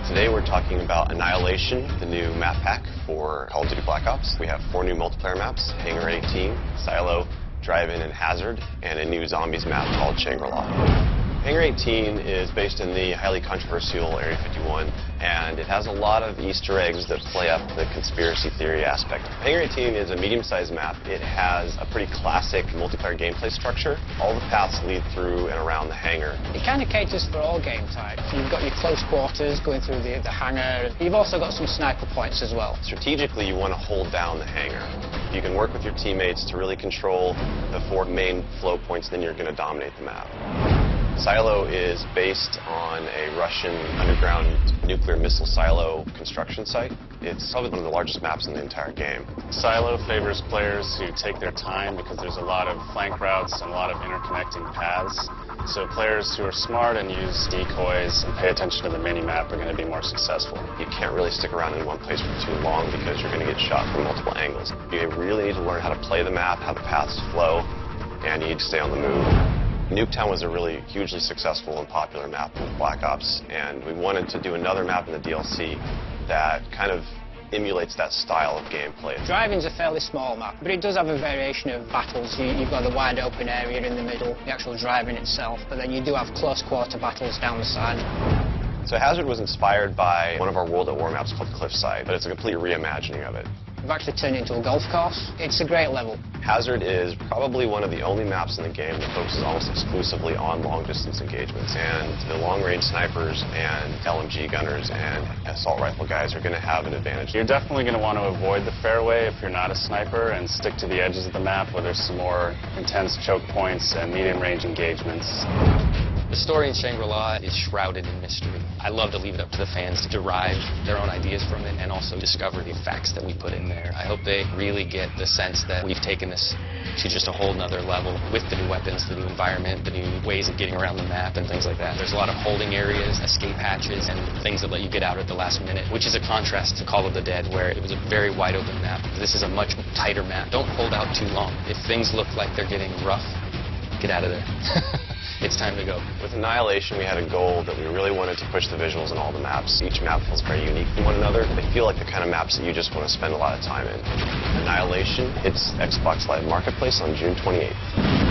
Today we're talking about Annihilation, the new map pack for Call of Duty Black Ops. We have 4 new multiplayer maps, Hangar 18, Silo, Drive-In, and Hazard, and a new Zombies map called Shangri-La. Hangar 18 is based in the highly controversial Area 51, and it has a lot of Easter eggs that play up the conspiracy theory aspect. Hangar 18 is a medium-sized map. It has a pretty classic multiplayer gameplay structure. All the paths lead through and around the hangar. It kind of caters for all game types. You've got your close quarters going through the hangar. You've also got some sniper points as well. Strategically, you want to hold down the hangar. You can work with your teammates to really control the 4 main flow points, then you're going to dominate the map. Silo is based on a Russian underground nuclear missile silo construction site. It's probably one of the largest maps in the entire game. Silo favors players who take their time because there's a lot of flank routes and a lot of interconnecting paths. So players who are smart and use decoys and pay attention to the mini-map are going to be more successful. You can't really stick around in one place for too long because you're going to get shot from multiple angles. You really need to learn how to play the map, how the paths flow, and you need to stay on the move. Nuketown was a really hugely successful and popular map with Black Ops, and we wanted to do another map in the DLC that kind of emulates that style of gameplay. Drive-In's a fairly small map, but it does have a variation of battles. You've got the wide open area in the middle, the actual Drive-In itself, but then you do have close quarter battles down the side. So Hazard was inspired by one of our World at War maps called Cliffside, but it's a complete reimagining of it. We've actually turned it into a golf course. It's a great level. Hazard is probably one of the only maps in the game that focuses almost exclusively on long-distance engagements, and the long-range snipers and LMG gunners and assault rifle guys are going to have an advantage. You're definitely going to want to avoid the fairway if you're not a sniper and stick to the edges of the map where there's some more intense choke points and medium-range engagements. The story in Shangri-La is shrouded in mystery. I love to leave it up to the fans to derive their own ideas from it and also discover the facts that we put in there. I hope they really get the sense that we've taken this to just a whole nother level with the new weapons, the new environment, the new ways of getting around the map and things like that. There's a lot of holding areas, escape hatches, and things that let you get out at the last minute, which is a contrast to Call of the Dead, where it was a very wide open map. This is a much tighter map. Don't hold out too long. If things look like they're getting rough, get out of there. It's time to go. With Annihilation, we had a goal that we really wanted to push the visuals in all the maps. Each map feels very unique from one another. They feel like the kind of maps that you just want to spend a lot of time in. Annihilation hits Xbox Live Marketplace on June 28th.